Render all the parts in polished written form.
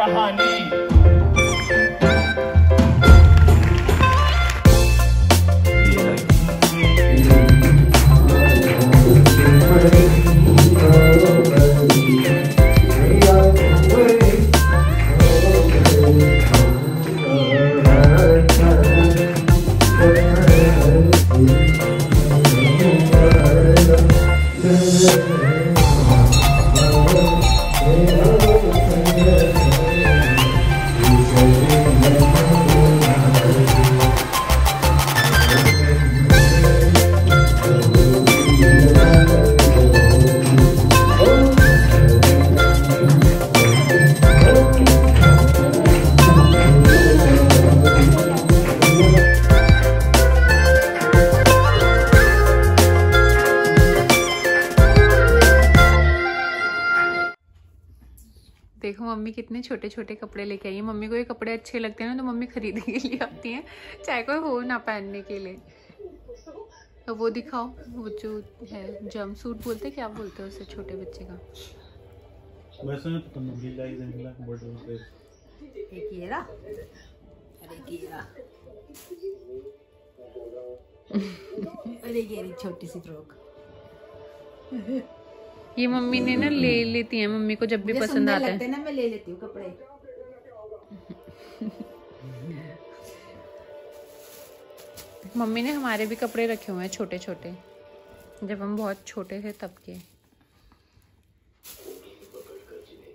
कहानी। देखो मम्मी कितने छोटे छोटे कपड़े लेके आई है। मम्मी को ये कपड़े अच्छे लगते हैं ना तो मम्मी खरीदने के लिए आती हैं, चाहे कोई हो ना पहनने के लिए। तो वो दिखाओ, वो जो है जंप सूट बोलते क्या बोलते हैं उसे, छोटे बच्चे का। वैसे नहीं पता, मुझे लाइक देने का बर्थडे पे एक ये रहा, अरे ये रहा, अरे ये छोटी सी फ्रॉक। ये मम्मी ने ना ले लेती है, मम्मी को जब भी पसंद आता है ना मैं ले लेती हूँ कपड़े। मम्मी ने हमारे भी कपड़े रखे हुए हैं छोटे छोटे, जब हम बहुत छोटे थे तब के।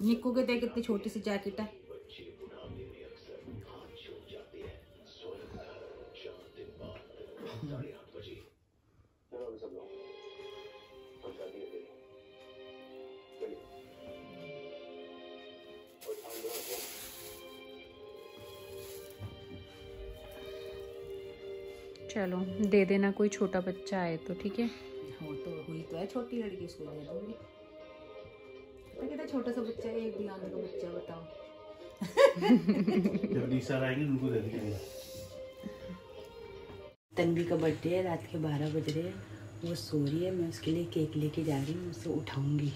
निक्कू के देख कितनी छोटी सी जैकेट है। चलो दे देना, कोई छोटा बच्चा आए तो ठीक है। हाँ तो हुई तो है छोटी लड़की, उसको दे दूंगी। तो कितना छोटा सा बच्चा है, एक भी आने का बच्चा, बताओ। जब निशा आएंगे उनको दे देंगे। तन्वी का बर्थडे है, रात के 12 बज रहे हैं, वो सो रही है, मैं उसके लिए केक लेके जा रही हूँ, उसे उठाऊंगी।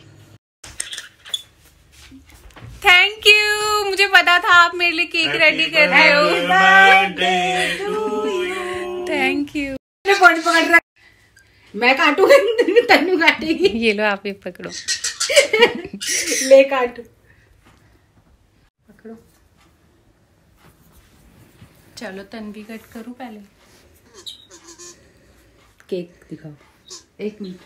थैंक यू, मुझे पता था आप मेरे लिए केक रेडी कर रहे हो। Thank you. मैं काटूंगी, तन्नू काटेगी। ये लो आप भी पकड़ो। ले काटू, पकड़ो। चलो तन्वी कट करूँ पहले। केक दिखाओ, एक minute.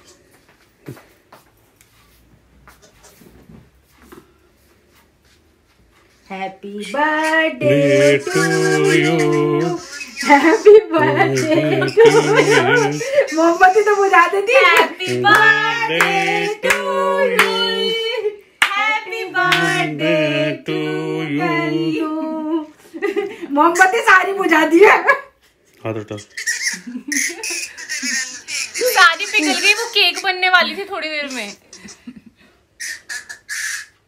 Happy birthday to you, happy birthday to you. मोमबत्ती तो बुझा देती। Happy birthday to you, happy birthday to you. मोमबत्ती सारी बुझा दी है। हाथ उठा। सारी पिघल गई, वो केक बनने वाली थी थोड़ी देर में।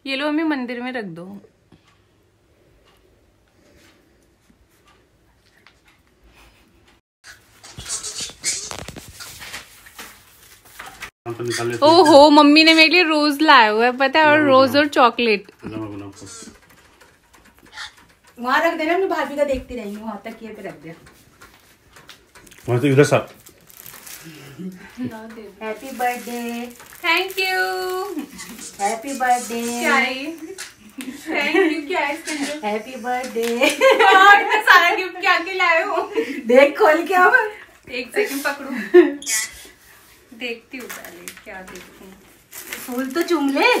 ये लो हमें मंदिर में रख दो। ओहो, मम्मी ने मेरे लिए रोज लाया हुआ है पता है, और रोज और चॉकलेट। वहाँ रख देना, मैं भाभी का देखती रहेंगी, वहाँ तक ये पे रख दे। वहाँ से इधर सा। Happy birthday. Thank you. Happy birthday. क्या है? Thank you. क्या है इसके अंदर? Happy birthday. और इतना सारा गिफ्ट क्या के लाए हो? देख खोल के अब। एक सेकंड पकड़ो, देखती हूँ पहले क्या देखती हूँ। फूल तो चूम ले।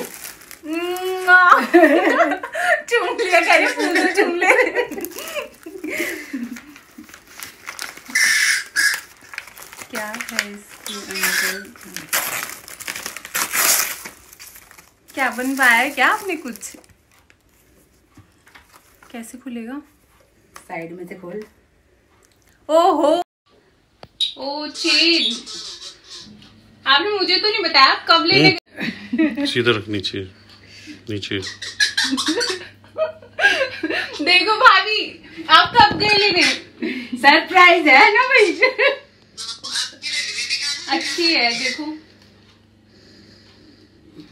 चूम लिया, कह रही फूल तो चूम ले। क्या है इसके अंदर? क्या बनवाया है क्या आपने कुछ? कैसे खुलेगा? साइड में से खोल। ओहो, ओ चेन। आपने मुझे तो नहीं बताया, आप कब लेने गए? सीधा रख, नीचे नीचे। देखो भाभी, आप कब गए लेने? सरप्राइज है ना भाई। अच्छी है, देखो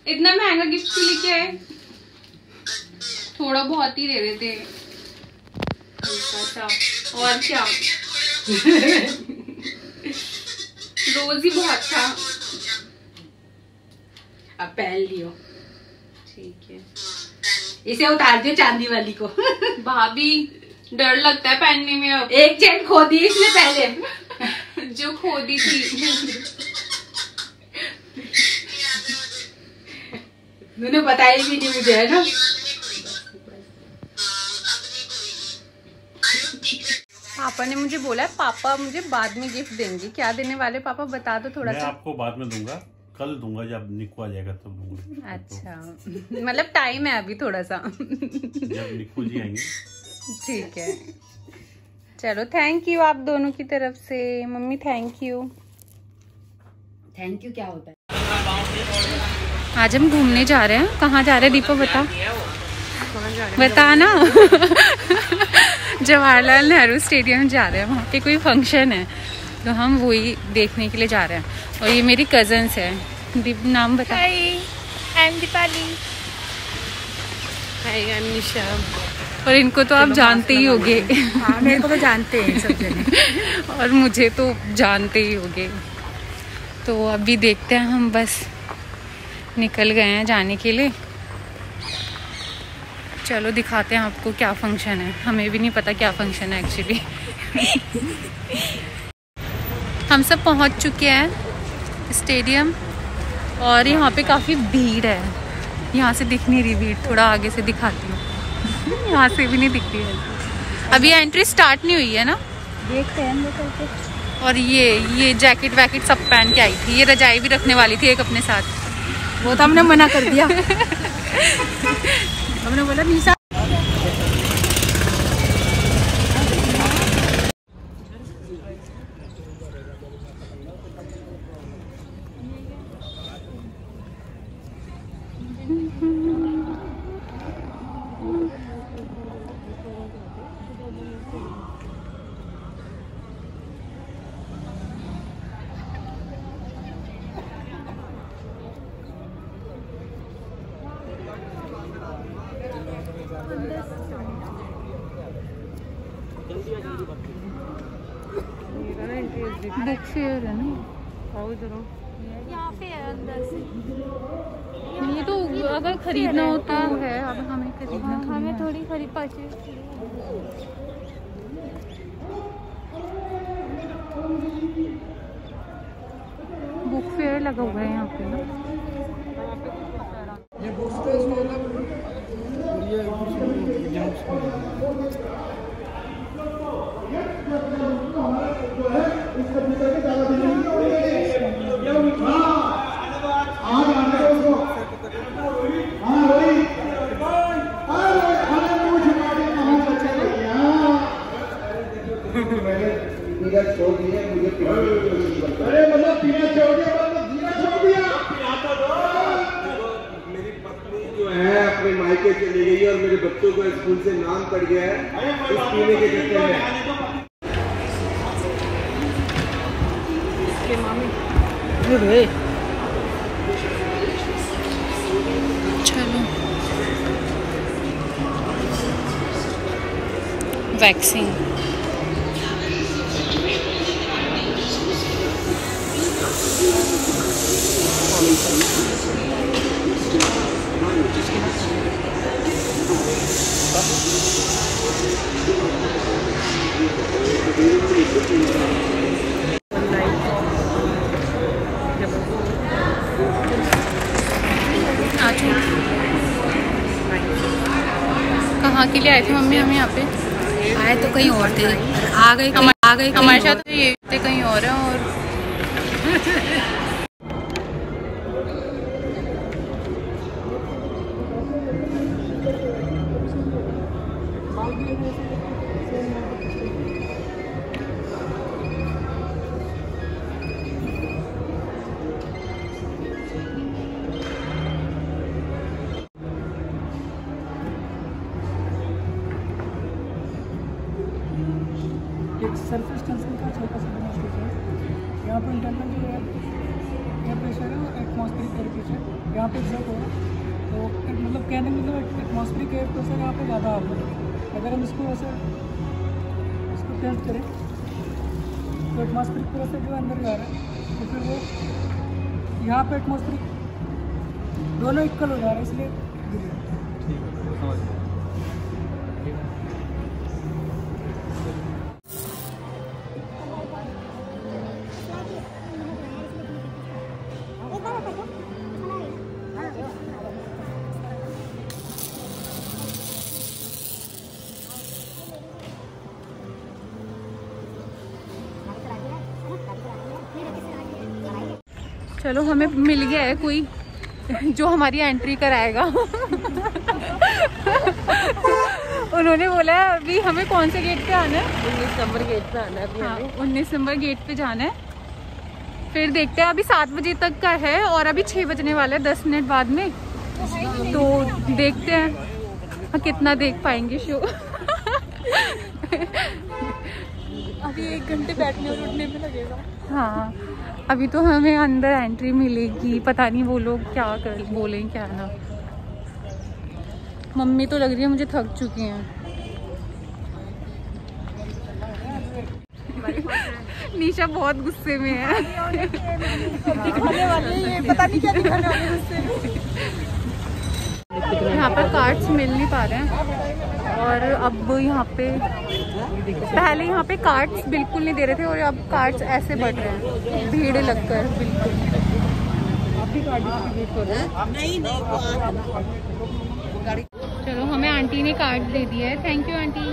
इतना महंगा गिफ्ट क्यों लेके आए? थोड़ा बहुत ही दे देते, हल्का सा। और क्या रोज ही बहुत था। अब पहन लियो। ठीक है, इसे उतार दियो चांदी वाली को। भाभी डर लगता है पहनने में। अब एक चेन खो दी इसने पहले, जो खो दी थी। मैंने बताया भी नहीं मुझे, है ना। पापा ने मुझे बोला है, पापा मुझे बाद में गिफ्ट देंगे। क्या देने वाले पापा, बता दो थोड़ा मैं सा। आपको बाद में दूंगा, कल दूंगा, जब निक्कू आ जाएगा तब दूंगा। अच्छा, मतलब टाइम है अभी थोड़ा सा। जब निक्कू जी आएंगे। ठीक है, चलो थैंक यू आप दोनों की तरफ से। Mummy thank you. Thank you क्या होता है? आज हम घूमने जा रहे हैं। कहाँ जा रहे हैं दीपा, बता बता ना। जवाहरलाल नेहरू स्टेडियम जा रहे हैं, वहाँ पे कोई फंक्शन है तो हम वही देखने के लिए जा रहे हैं। और ये मेरी कजन्स है। दीप नाम बता। Hi, I am Deepali. Hi, I am Nisha. और इनको तो आप जानते ही होंगे। हाँ, मेरे को तो जानते हैं सब जने। और मुझे तो जानते ही होंगे। तो अभी देखते हैं, हम बस निकल गए हैं जाने के लिए। चलो दिखाते हैं आपको क्या फंक्शन है। हमें भी नहीं पता क्या फंक्शन है एक्चुअली। हम सब पहुंच चुके हैं स्टेडियम और यहाँ पे काफ़ी भीड़ है। यहाँ से दिख नहीं रही भीड़, थोड़ा आगे से दिखाती हूँ। यहाँ से भी नहीं दिख रही है। अभी एंट्री स्टार्ट नहीं हुई है ना, देखते हैं। और ये जैकेट वैकेट सब पहन के आई थी। ये रजाई भी रखने वाली थी एक अपने साथ, वो तो हमने मना कर दिया। हमने बोला निशा। बुक फेयर है ना, यहाँ पे है अंदर से। ये तो अगर खरीदना हो तो है। अब हमें खरीदना हाँ, हमें है। थोड़ी खरीद परचेज। बुक फेयर लगा हुआ है यहाँ पे ना। ये बुक्स का स्टॉल है और ये एग्जाम्स अरे मतलब पीना छोड़ दिया, जीना छोड़ दिया। मेरी पत्नी जो है अपने मायके चली गई और मेरे बच्चों को स्कूल से नाम पड़ गया है इस पीने के चक्कर में। चलो वैक्सीन। कहाँ के लिए आए थे मम्मी हम यहाँ पे? आए तो कहीं और थे, आ गए हमारे साथ तो ये थे कहीं और है। और एक सरफेस टेंशन का छोटा सा डेमोन्स्ट्रेशन है। यहाँ पर इंटरनल जो है एयर प्रेशर है और एटमॉस्फेरिक टेम्परेचर यहाँ पे चेक होगा। तो तो मतलब कहने मतलब एटमॉस्फेरिक एयर प्रेशर यहाँ पे ज़्यादा आ रहा है। अगर हम इसको ऐसे इसको टेस्ट करें तो एटमॉस्फेरिक प्रेशर जो अंदर जा रहा है तो फिर वो यहाँ पे एटमॉस्फेरिक दोनों इक्वल हो जा रहा है, इसलिए गिर रहा है। ठीक है, समझ गया। चलो हमें मिल गया है कोई जो हमारी एंट्री कराएगा। उन्होंने बोला अभी हमें कौन से गेट पे आना है? 19 नंबर गेट पे आना है अभी। हाँ, 19 नंबर गेट पे जाना है। फिर देखते हैं, अभी 7 बजे तक का है और अभी 6 बजने वाला है 10 मिनट बाद में, तो देखते हैं कितना देख पाएंगे शो। अभी 1 घंटे बैठने और उठने में लगेगा। हाँ, अभी तो हमें अंदर एंट्री मिलेगी, पता नहीं वो लोग क्या कर बोलें क्या ना। मम्मी तो लग रही है मुझे थक चुकी हैं। निशा बहुत गुस्से में है। दिखाने वाले ये पता नहीं क्या दिखाने वाले गुस्से में। यहाँ पर कार्ड्स मिल नहीं पा रहे हैं और अब यहाँ पे पहले यहाँ पे कार्ड्स बिल्कुल नहीं दे रहे थे और अब कार्ड्स ऐसे बढ़ रहे हैं भीड़ लगकर बिल्कुल। चलो हमें आंटी ने कार्ड दे दिया है, थैंक यू आंटी।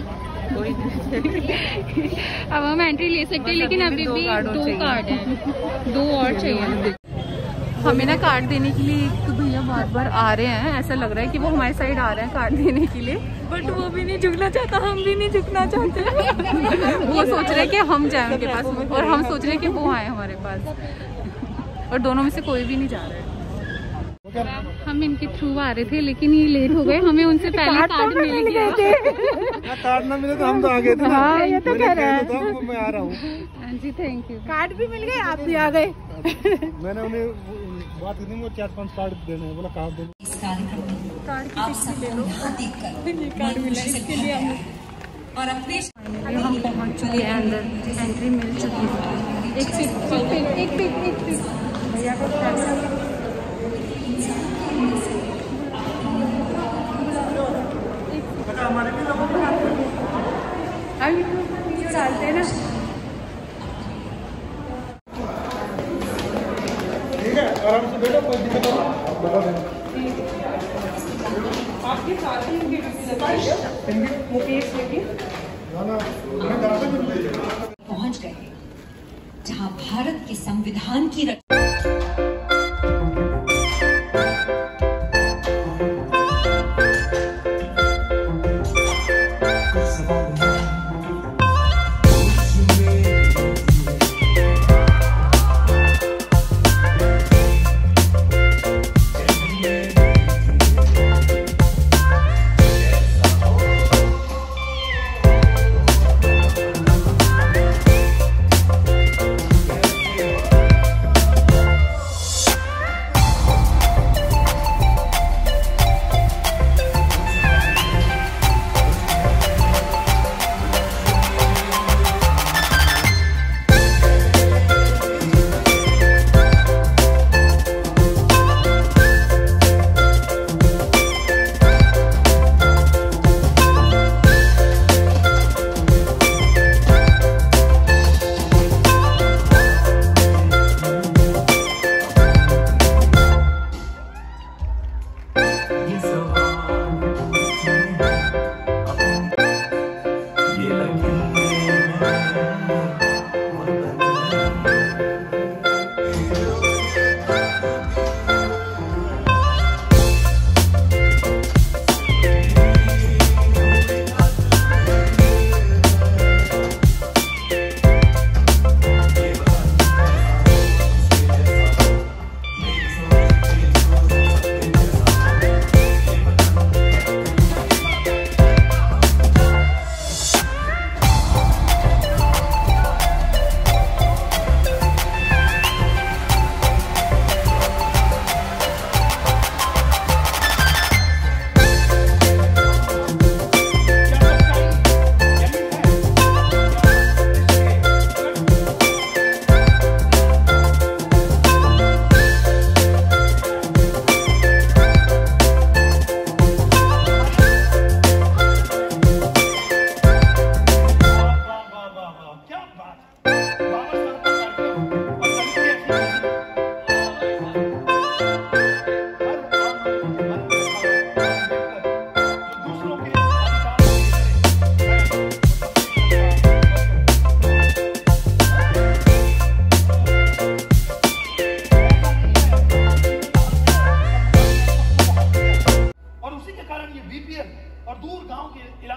अब हम एंट्री ले सकते हैं लेकिन अभी भी 2 कार्ड हैं, 2 और चाहिए। हमें ना कार्ड देने के लिए एक तो भैया बार बार आ रहे हैं, ऐसा लग रहा है कि वो हमारे साइड आ रहे हैं कार्ड देने के लिए, बट वो भी नहीं झुकना चाहता, हम भी नहीं झुकना चाहते। वो सोच रहे हैं कि हम जाएं उनके पास और हम सोच रहे हैं कि वो आए हमारे पास, और दोनों में से कोई भी नहीं जा रहा है। हम इनके थ्रू आ रहे थे लेकिन ये लेट हो गए, हमें उनसे पहले कार्ड मिल गया। कार्ड ना मिले तो हम तो आ गए थे ना। हाँ, ये तो कह रहा है। तो मैं आ रहा हूँ। हाँ जी, थैंक यू। कार्ड भी मिल गए, आप भी आ गए। मैंने उन्हें बात की थी, वो 4-5 कार्ड देने हैं, बोला कार्ड दे। कार्ड की टिकट ले लो। ये कार्ड मिला इसके लिए हम पहुँच चुके हैं अंदर, एंट्री मिल चुकी है। एक पिक भैया को अभी वीडियो डालते हैं ना। ठीक है, आराम से बैठो, कोई दिक्कत नहीं। आपके साथ ही मुकेश लेके पहुंच गए जहां भारत के संविधान की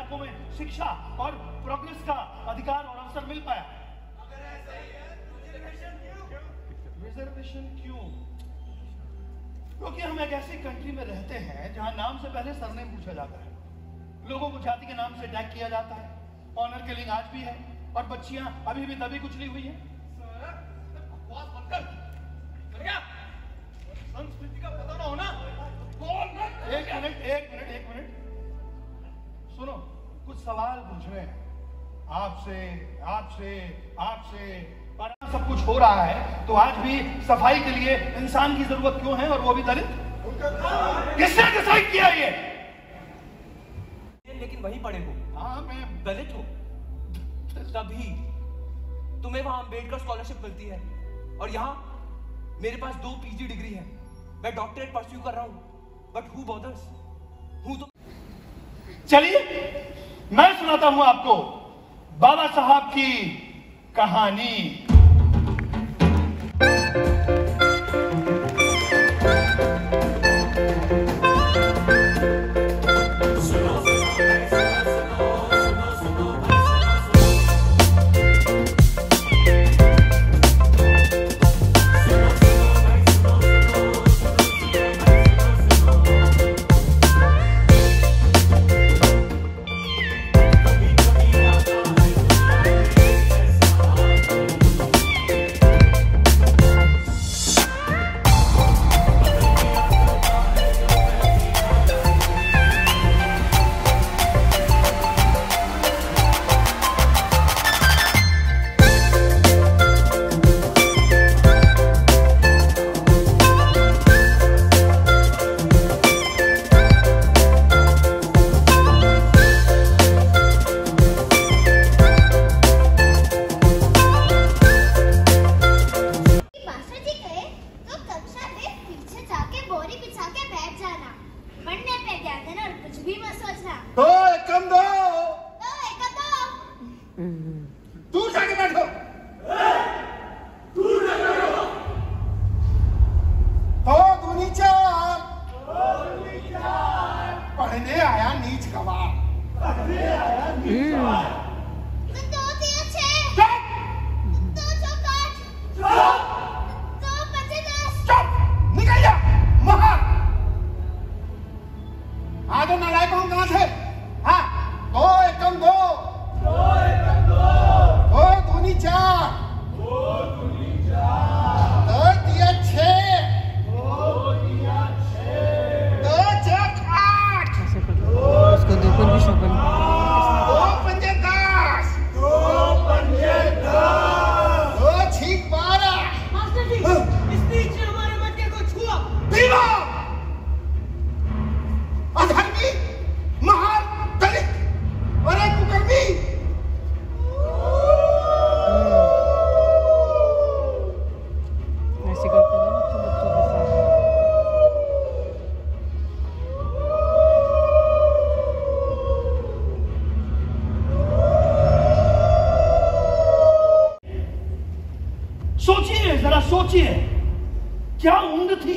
इलाकों में शिक्षा और प्रोग्रेस का अधिकार और अवसर मिल पाया। अगर ऐसा ही है तो रिजर्वेशन क्यों? क्योंकि हम एक ऐसी कंट्री में रहते हैं जहां नाम से पहले सरनेम पूछा जाता है, लोगों को जाति के नाम से टैग किया जाता है, ऑनर किलिंग आज भी है और बच्चियां अभी भी दबी कुचली हुई हैं। संस्कृति का पता ना होना। एक मिनट सुनो, कुछ सवाल पूछने हैं आपसे और सब कुछ हो रहा है तो आज भी सफाई के लिए इंसान की जरूरत क्यों है, और वो भी दलित? किसने डिसाइड किया ये? लेकिन वहीं पढ़े हो। हाँ, मैं दलित हो तभी तुम्हें वहां अम्बेडकर स्कॉलरशिप मिलती है, और यहाँ मेरे पास 2 पीजी डिग्री है, मैं डॉक्टरेट परस्यू कर रहा हूँ, बट हु बॉदर्स? हूँ तो चलिए मैं सुनाता हूं आपको बाबा साहब की कहानी। सोचिए क्या उम्र थी,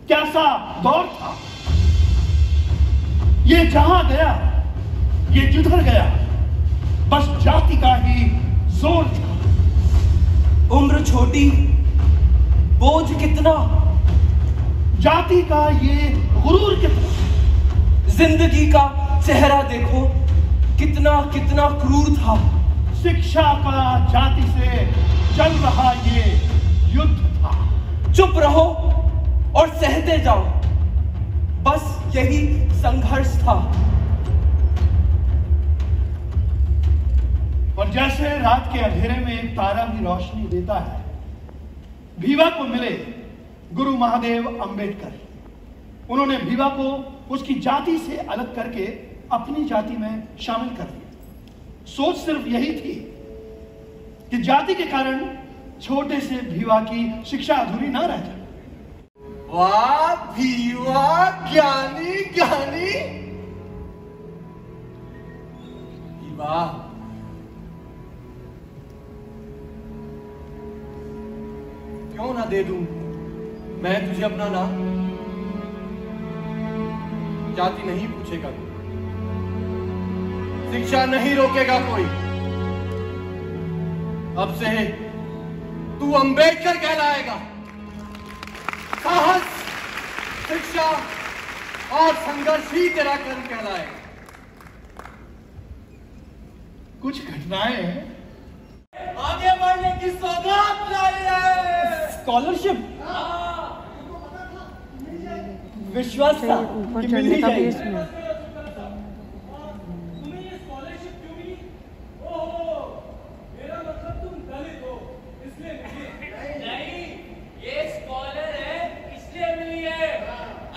कैसा दौर था। ये जहां गया, ये जिधर गया, बस जाति का ही जोर था। उम्र छोटी, बोझ कितना, जाति का ये गुरूर कितना। जिंदगी का चेहरा देखो, कितना कितना क्रूर था। शिक्षा का जाति से चल रहा ये युद्ध था। चुप रहो और सहते जाओ, बस यही संघर्ष था। और जैसे रात के अंधेरे में एक तारा भी रोशनी देता है, भीवा को मिले गुरु महादेव अंबेडकर। उन्होंने भीवा को उसकी जाति से अलग करके अपनी जाति में शामिल कर दिया। सोच सिर्फ यही थी कि जाति के कारण छोटे से भीवा की शिक्षा अधूरी ना रह जाए। वाह भीवा, ज्ञानी ज्ञानी। भीवा, क्यों ना दे दूं मैं तुझे अपना नाम? जाति नहीं पूछेगा, शिक्षा नहीं रोकेगा कोई। अब से तू अंबेडकर कहलाएगा। साहस, शिक्षा और संघर्ष ही तेरा कर्म कहलाएगा। कुछ घटनाएं आगे बढ़ने की सौगात लाई है। स्कॉलरशिप विश्वास था कि मिल ही जाएगी।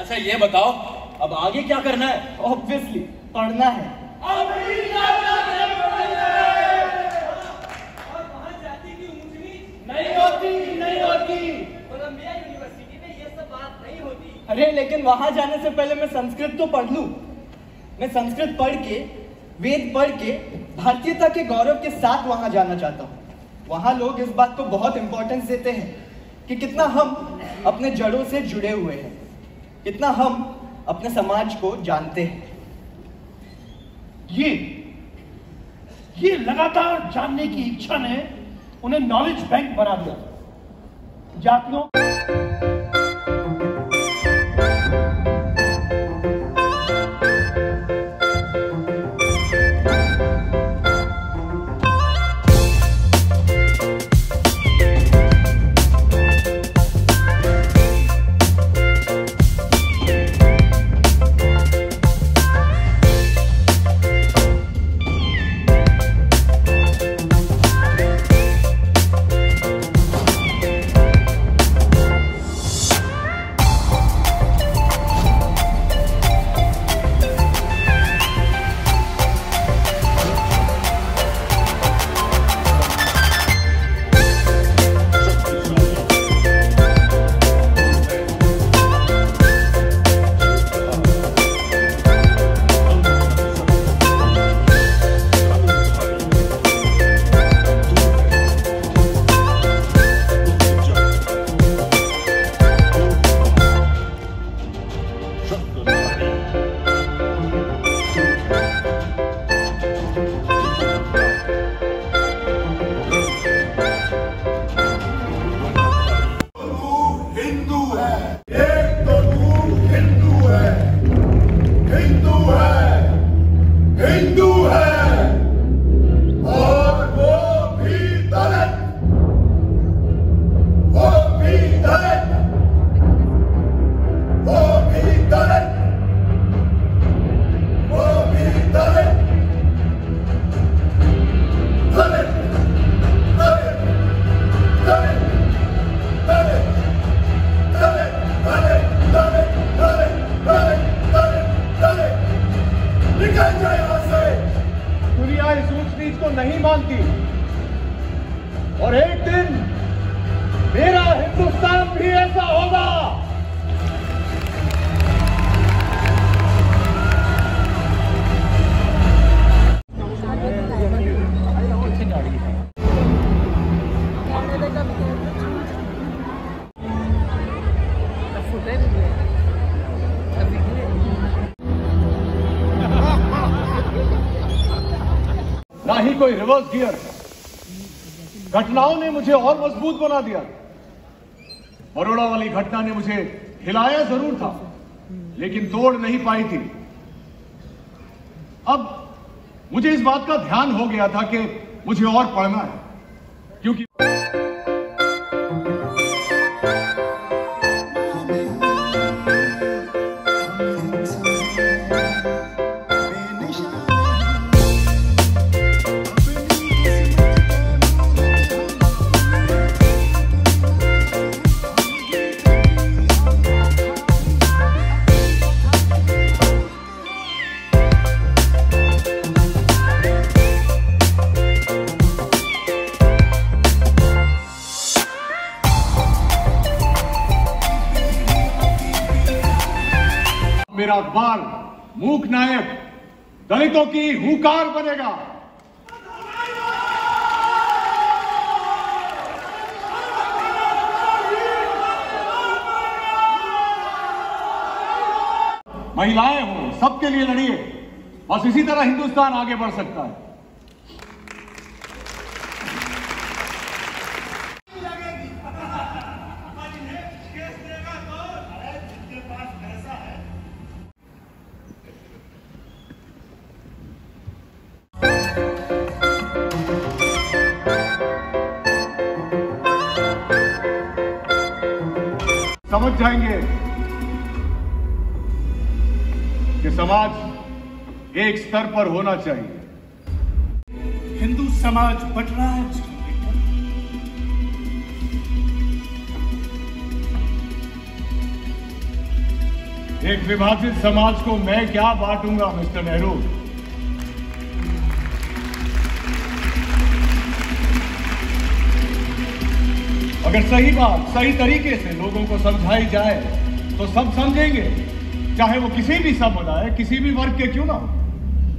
अच्छा ये बताओ अब आगे क्या करना है? ऑब्वियसली पढ़ना है। और वहाँ जाति की ऊंच नीच नहीं होती। कोलंबिया यूनिवर्सिटी में ये सब बात नहीं होती। अरे लेकिन वहां जाने से पहले मैं संस्कृत तो पढ़ लूं। मैं संस्कृत पढ़ के, वेद पढ़ के भारतीयता के गौरव के साथ वहां जाना चाहता हूँ। वहां लोग इस बात को बहुत इंपॉर्टेंस देते हैं कि कितना हम अपने जड़ों से जुड़े हुए हैं, कितना हम अपने समाज को जानते हैं। ये लगातार जानने की इच्छा ने उन्हें नॉलेज बैंक बना दिया। जातियों नहीं मानती और एक दिन मेरा हिंदुस्तान भी ऐसा होगा। ना ही कोई रिवर्स गियर। घटनाओं ने मुझे और मजबूत बना दिया। बड़ौदा वाली घटना ने मुझे हिलाया जरूर था, लेकिन तोड़ नहीं पाई थी। अब मुझे इस बात का ध्यान हो गया था कि मुझे और पढ़ना है, क्योंकि मेरा अखबार मूक नायक दलितों की हुंकार बनेगा। महिलाएं हों, सबके लिए लड़िए। बस इसी तरह हिंदुस्तान आगे बढ़ सकता है। समझ जाएंगे कि समाज एक स्तर पर होना चाहिए। हिंदू समाज बढ़ रहा है। एक विभाजित समाज को मैं क्या बांटूंगा मिस्टर नेहरू। अगर सही बात सही तरीके से लोगों को समझाई जाए तो सब समझेंगे, चाहे वो किसी भी समुदाय किसी भी वर्ग के क्यों ना हो।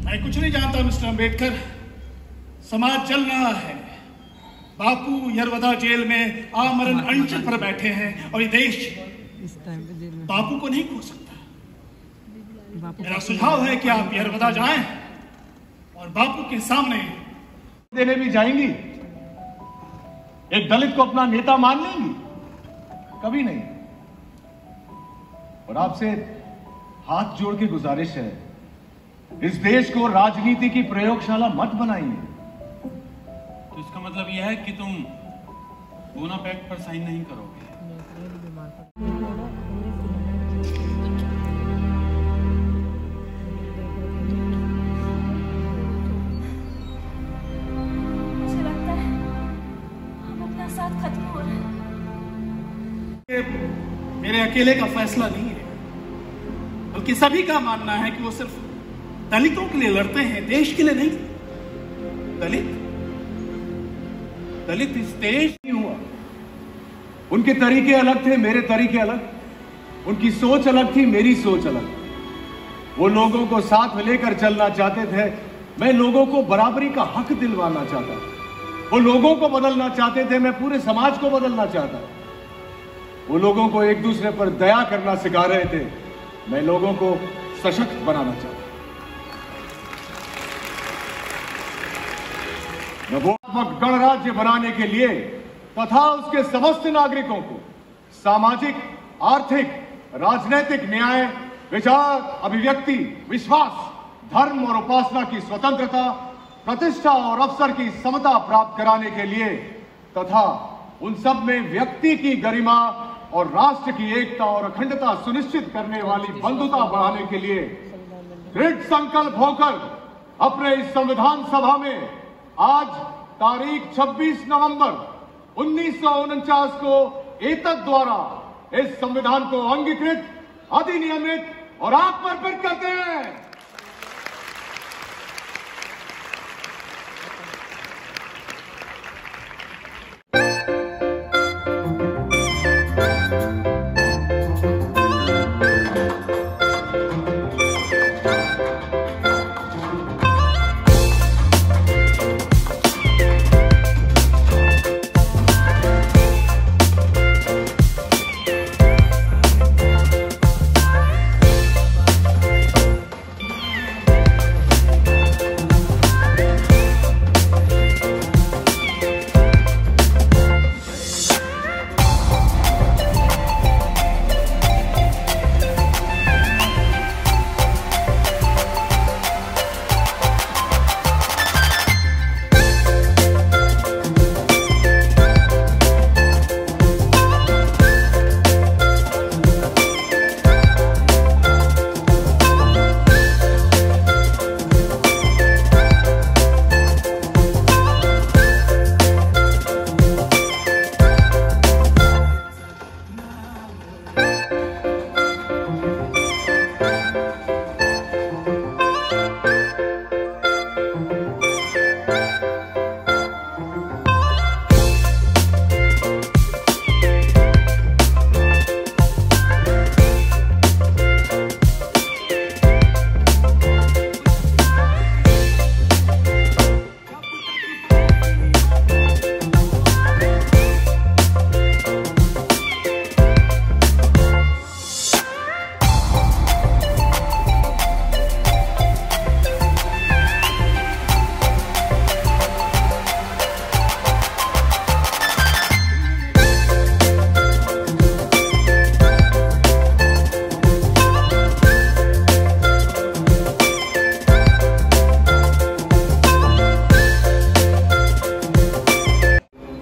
मैं कुछ नहीं जानता मिस्टर अंबेडकर। समाज चल रहा है। बापू यरवदा जेल में आमरण अनशन पर बैठे हैं और ये देश बापू को नहीं खो सकता। मेरा सुझाव है कि आप यरवदा जाएं और बापू के सामने देने भी जाएंगी। एक दलित को अपना नेता मान लेंगी? कभी नहीं। और आपसे हाथ जोड़ के गुजारिश है, इस देश को राजनीति की प्रयोगशाला मत बनाइए। तो इसका मतलब यह है कि तुम पूना पैक्ट पर साइन नहीं करोगे? मुझे लगता है हम अपना साथ खत्म हो रहा है। मेरे अकेले का फैसला नहीं है, बल्कि सभी का मानना है कि वो सिर्फ दलितों के लिए लड़ते हैं, देश के लिए नहीं। दलित इस देश नहीं हुआ। उनके तरीके अलग थे, मेरे तरीके अलग। उनकी सोच अलग थी, मेरी सोच अलग। वो लोगों को साथ लेकर चलना चाहते थे, मैं लोगों को बराबरी का हक दिलवाना चाहता। वो लोगों को बदलना चाहते थे, मैं पूरे समाज को बदलना चाहता। वो लोगों को एक दूसरे पर दया करना सिखा रहे थे, मैं लोगों को सशक्त बनाना चाहता। नवोत्तम गणराज्य बनाने के लिए तथा उसके समस्त नागरिकों को सामाजिक, आर्थिक, राजनीतिक न्याय, विचार, अभिव्यक्ति, विश्वास, धर्म और उपासना की स्वतंत्रता, प्रतिष्ठा और अवसर की समता प्राप्त कराने के लिए तथा उन सब में व्यक्ति की गरिमा और राष्ट्र की एकता और अखंडता सुनिश्चित करने वाली बंधुता बढ़ाने के लिए दृढ़ संकल्प होकर अपने इस संविधान सभा में आज तारीख 26 नवंबर 1949 को एतद द्वारा इस संविधान को अंगीकृत, अधिनियमित और आत्मर्पित करते हैं।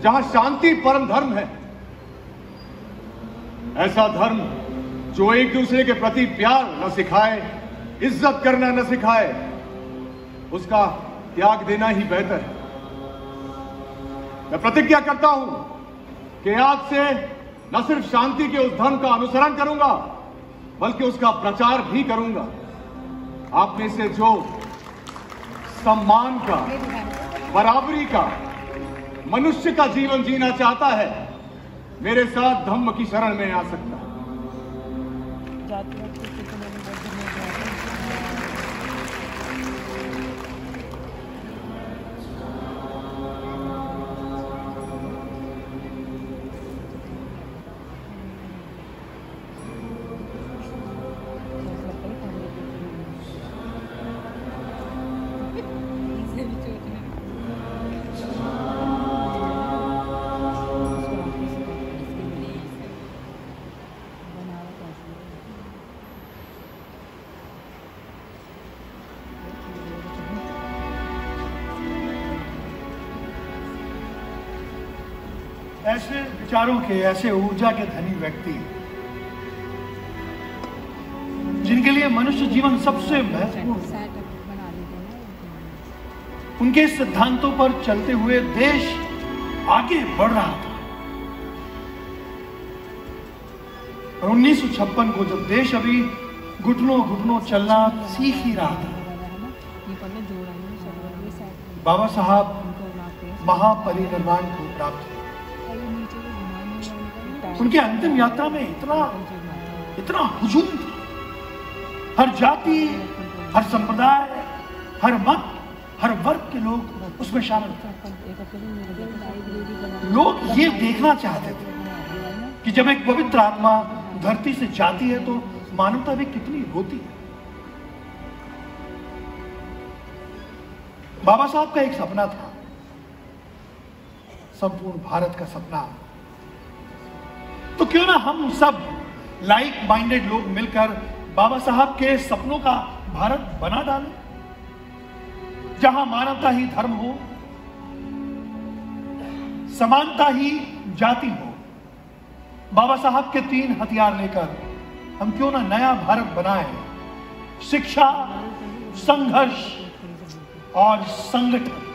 जहां शांति परम धर्म है। ऐसा धर्म जो एक दूसरे के प्रति प्यार न सिखाए, इज्जत करना न सिखाए, उसका त्याग देना ही बेहतर है। मैं प्रतिज्ञा करता हूं कि आज से न सिर्फ शांति के उस धर्म का अनुसरण करूंगा, बल्कि उसका प्रचार भी करूंगा। आप में से जो सम्मान का, बराबरी का, मनुष्य का जीवन जीना चाहता है, मेरे साथ धम्म की शरण में आ सकता है। ऐसे विचारों के, ऐसे ऊर्जा के धनी व्यक्ति जिनके लिए मनुष्य जीवन सबसे महत्वपूर्ण, उनके सिद्धांतों पर चलते हुए देश आगे बढ़ रहा था। और 1956 को जब देश अभी घुटनों घुटनों चलना सीख ही रहा था, बाबा साहब महापरिनिर्वाण को प्राप्त हुए। उनके अंतिम यात्रा में इतना हुजूम था। हर जाति, हर संप्रदाय, हर मत, हर वर्ग के लोग उसमें शामिल थे। लोग ये देखना चाहते थे कि जब एक पवित्र आत्मा धरती से जाती है तो मानवता भी कितनी होती है। बाबा साहब का एक सपना था, संपूर्ण भारत का सपना। तो क्यों ना हम सब लाइक माइंडेड लोग मिलकर बाबा साहब के सपनों का भारत बना डालें, जहां मानवता ही धर्म हो, समानता ही जाति हो। बाबा साहब के 3 हथियार लेकर हम क्यों ना नया भारत बनाएं, शिक्षा, संघर्ष और संगठन।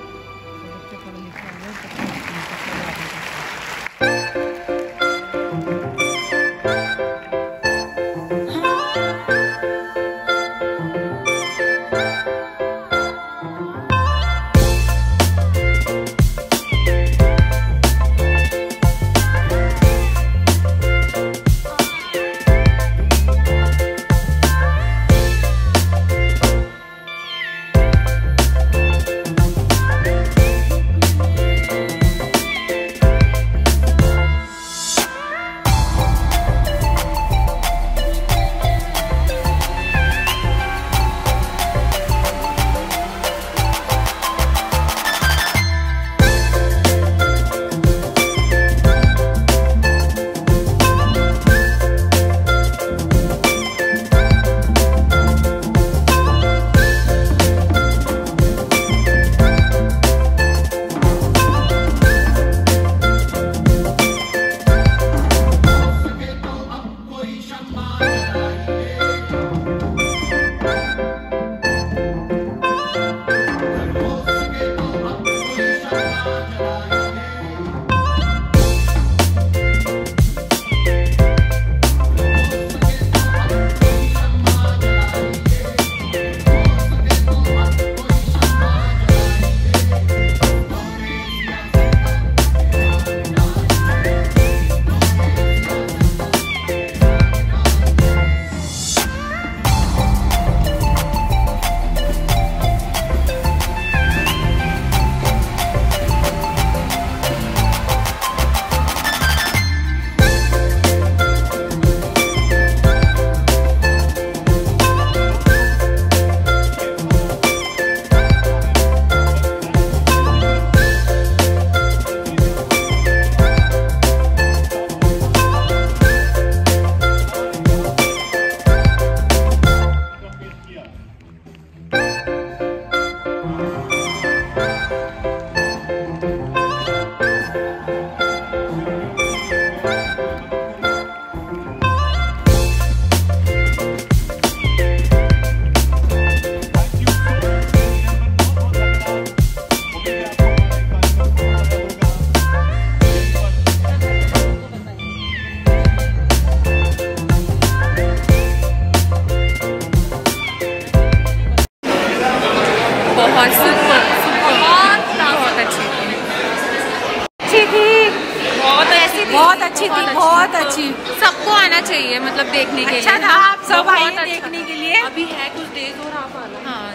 अच्छी थी, बहुत अच्छी। सबको आना चाहिए मतलब देखने के अच्छा लिए। था, आप सब आए बहुत अच्छा देखने के लिए। अभी है कुछ डेज और आप आना। हाँ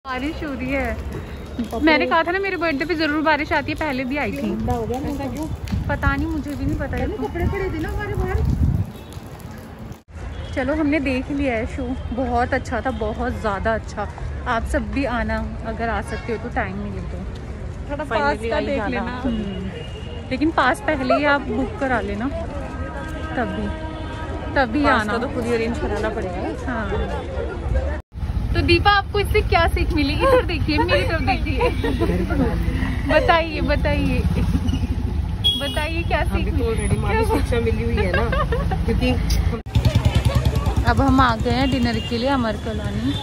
बारिश हो रही है। मैंने कहा था ना मेरे बर्थडे पे जरूर बारिश आती है, पहले भी आई थी। पता नहीं, मुझे भी नहीं पता है। कपड़े पड़े थे ना हमारे बाहर। चलो हमने देख लिया है शो, बहुत अच्छा था, बहुत ज़्यादा अच्छा। आप सब भी आना अगर आ सकते हो तो, टाइम मिले तो। थोड़ा पास का देख लेना। लेकिन पास पहले ही आप बुक करा लेना, तभी आना। तो खुद ही अरेंज कराना पड़ेगा। हाँ तो दीपा आपको इससे क्या सीख मिली? इधर देखिए, मेरी तरफ देखिए। बताइए बताइए बताइए क्या सीख मिली? ऑलरेडी माली शिक्षा मिली हुई है ना, क्योंकि अब हम आ गए हैं डिनर के लिए अमर कॉलोनी।